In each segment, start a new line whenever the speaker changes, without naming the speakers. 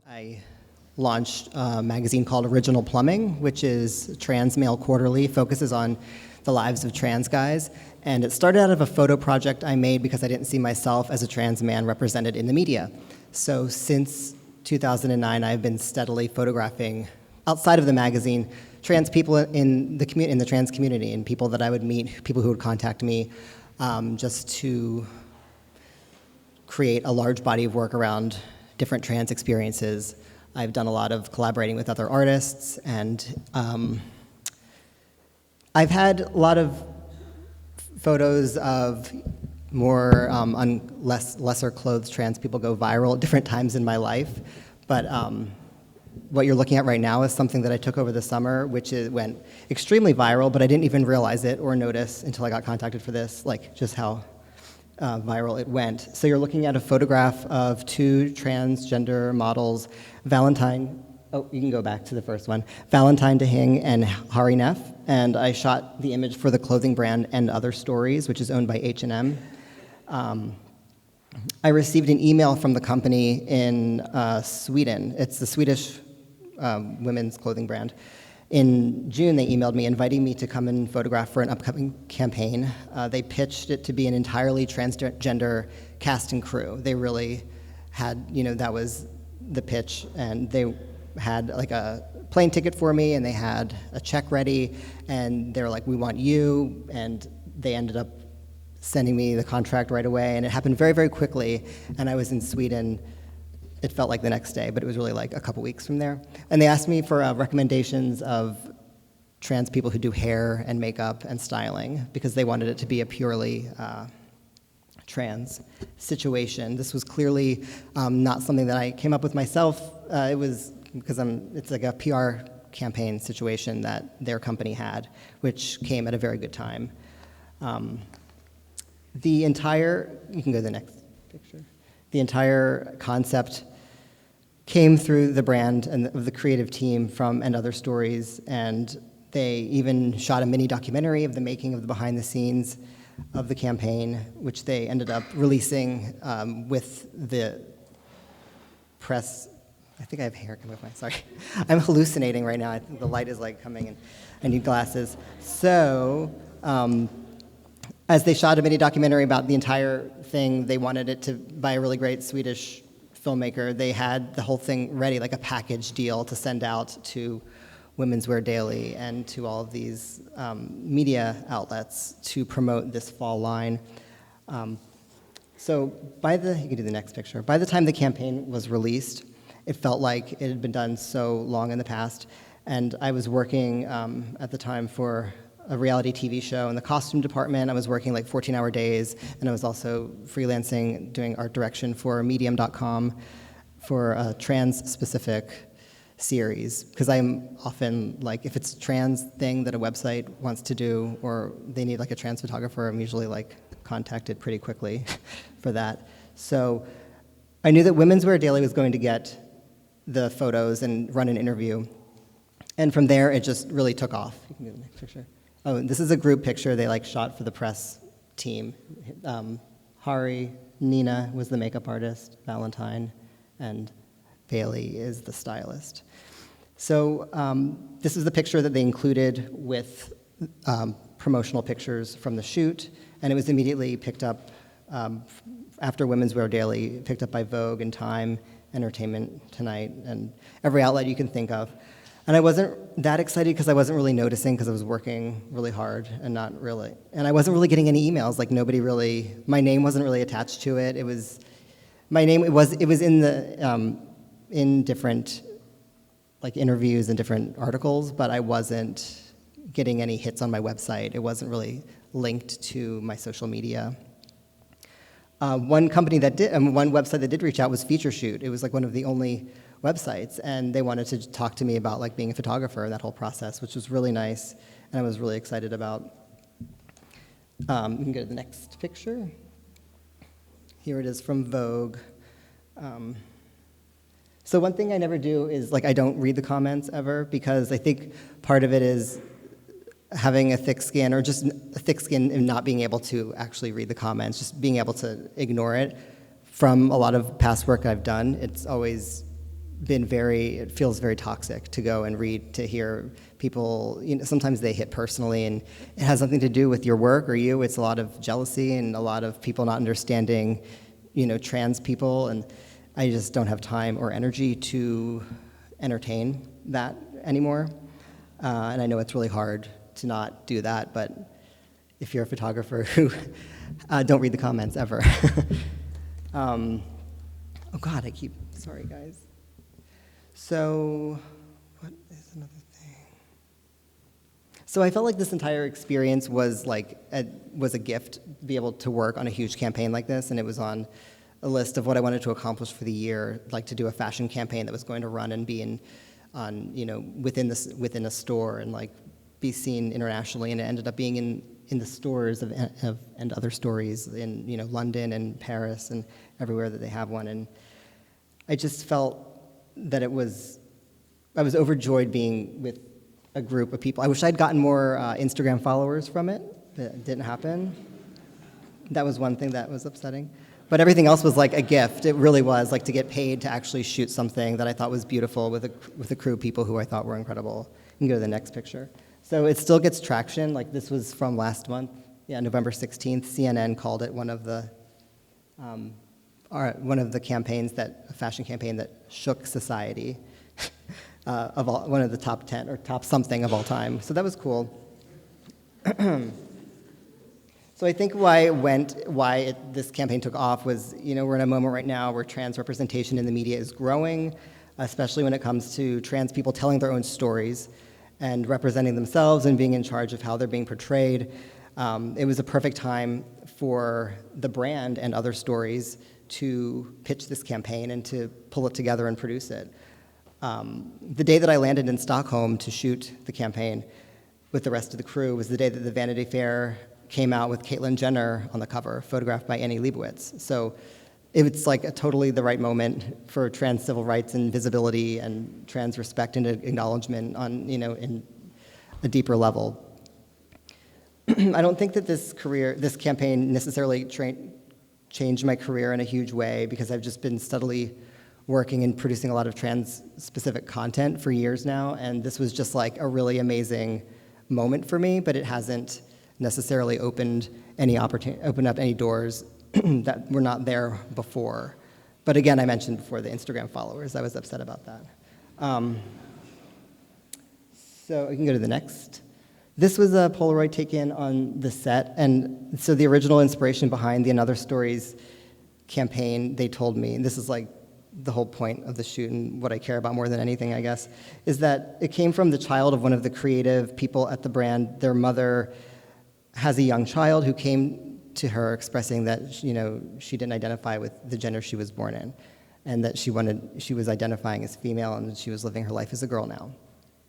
I launched a magazine called Original Plumbing, which is Trans Male Quarterly, focuses on the lives of trans guys. And it started out of a photo project I made because I didn't see myself as a trans man represented in the media. So since 2009, I've been steadily photographing, outside of the magazine, trans people in the trans community, and people that I would meet, people who would contact me, just to create a large body of work around different trans experiences. I've done a lot of collaborating with other artists, and I've had a lot of photos of more lesser clothed trans people go viral at different times in my life. But what you're looking at right now is something that I took over the summer, which went extremely viral, but I didn't even realize it or notice until I got contacted for this, like just how viral it went. So you're looking at a photograph of two transgender models, Valentine, oh, you can go back to the first one, Valentine DeHing and Hari Neff, and I shot the image for the clothing brand And Other Stories, which is owned by H&M. I received an email from the company in Sweden. It's the Swedish women's clothing brand. In June, they emailed me inviting me to come and photograph for an upcoming campaign. They pitched it to be an entirely transgender cast and crew. They really had, that was the pitch, and they had like a plane ticket for me, and they had a check ready, and they were like, we want you, and they ended up sending me the contract right away, and it happened very, very quickly, and I was in Sweden. It felt like the next day, but it was really like a couple weeks from there. And they asked me for recommendations of trans people who do hair and makeup and styling because they wanted it to be a purely trans situation. This was clearly not something that I came up with myself. It was because it's like a PR campaign situation that their company had, which came at a very good time. You can go to the next picture. The entire concept came through the brand and the creative team from And Other Stories, and they even shot a mini documentary of the making of the behind the scenes of the campaign, which they ended up releasing with the press. I think I have hair coming with sorry. I'm hallucinating right now. I think the light is like coming and I need glasses. So, as they shot a mini documentary about the entire thing, they wanted it to, by a really great Swedish filmmaker, they had the whole thing ready, like a package deal to send out to Women's Wear Daily and to all of these media outlets to promote this fall line. So you can do the next picture. By the time the campaign was released, it felt like it had been done so long in the past, and I was working at the time for a reality TV show in the costume department. I was working like 14-hour days, and I was also freelancing, doing art direction for Medium.com for a trans-specific series, because I'm often like, if it's a trans thing that a website wants to do, or they need like a trans photographer, I'm usually like contacted pretty quickly for that. So I knew that Women's Wear Daily was going to get the photos and run an interview, and from there it just really took off. You can do the next picture. Oh, this is a group picture they shot for the press team. Hari, Nina was the makeup artist, Valentine, and Bailey is the stylist. So this is the picture that they included with promotional pictures from the shoot, and it was immediately picked up after Women's Wear Daily, picked up by Vogue and Time, Entertainment Tonight, and every outlet you can think of. And I wasn't that excited because I wasn't really noticing because I was working really hard and I wasn't really getting any emails. Like my name wasn't really attached to it. It was in the in different like interviews and different articles, but I wasn't getting any hits on my website. It wasn't really linked to my social media. One website that did reach out was Feature Shoot. It was like one of the only websites, and they wanted to talk to me about like being a photographer and that whole process, which was really nice, and I was really excited about. You can go to the next picture. Here it is from Vogue. So one thing I never do is I don't read the comments ever, because I think part of it is having a thick skin, or just a thick skin and not being able to actually read the comments, just being able to ignore it. From a lot of past work I've done, it's always it feels very toxic to go and read, to hear people, sometimes they hit personally, and it has nothing to do with your work or you. It's a lot of jealousy and a lot of people not understanding, trans people, and I just don't have time or energy to entertain that anymore. And I know it's really hard to not do that, but if you're a photographer who don't read the comments ever. Oh God, sorry guys. So, what is another thing? So I felt like this entire experience was was a gift to be able to work on a huge campaign like this, and it was on a list of what I wanted to accomplish for the year, like to do a fashion campaign that was going to run and be within a store and be seen internationally, and it ended up being in the stores and other stories in London and Paris and everywhere that they have one, and I just felt that I was overjoyed being with a group of people. I wish I'd gotten more Instagram followers from it. That didn't happen. That was one thing that was upsetting. But everything else was like a gift. It really was, to get paid to actually shoot something that I thought was beautiful with a crew of people who I thought were incredible. You can go to the next picture. So it still gets traction. This was from last month, November 16th. CNN called it one of the campaigns, a fashion campaign that shook society, one of the top 10 or top something of all time. So that was cool. So I think this campaign took off was, we're in a moment right now where trans representation in the media is growing, especially when it comes to trans people telling their own stories and representing themselves and being in charge of how they're being portrayed. It was a perfect time for the brand and other stories to pitch this campaign and to pull it together and produce it. The day that I landed in Stockholm to shoot the campaign with the rest of the crew was the day that the Vanity Fair came out with Caitlyn Jenner on the cover, photographed by Annie Leibovitz. So it's totally the right moment for trans civil rights and visibility and trans respect and acknowledgement on, in a deeper level. I don't think that this campaign necessarily changed my career in a huge way, because I've just been steadily working and producing a lot of trans-specific content for years now, and this was just a really amazing moment for me, but it hasn't necessarily opened up any doors that were not there before. But again, I mentioned before the Instagram followers. I was upset about that. So we can go to the next. This was a Polaroid taken on the set, and so the original inspiration behind the Another Stories campaign, they told me, and this is the whole point of the shoot and what I care about more than anything, I guess, is that it came from the child of one of the creative people at the brand. Their mother has a young child who came to her expressing that she didn't identify with the gender she was born in, and that she was identifying as female, and she was living her life as a girl now.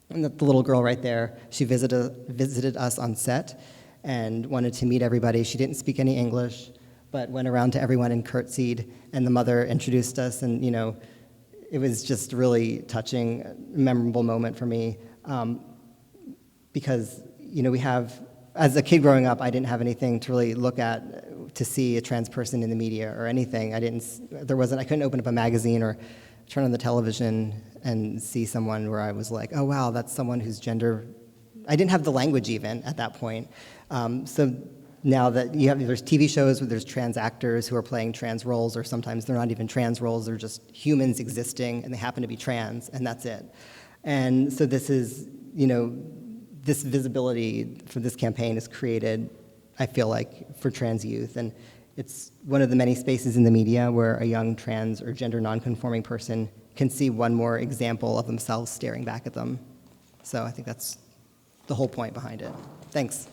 And the little girl right there, she visited us on set and wanted to meet everybody. She didn't speak any English, but went around to everyone and curtsied, and the mother introduced us, and it was just really touching, memorable moment for me, because we have, as a kid growing up, I didn't have anything to really look at to see a trans person in the media or anything. I couldn't open up a magazine or turn on the television and see someone where I was like, oh wow, that's someone whose gender, I didn't have the language even at that point. So now that there's TV shows where there's trans actors who are playing trans roles, or sometimes they're not even trans roles, they're just humans existing and they happen to be trans, and that's it. And so this is, this visibility for this campaign is created, I feel like, for trans youth, and it's one of the many spaces in the media where a young trans or gender nonconforming person can see one more example of themselves staring back at them. So I think that's the whole point behind it. Thanks.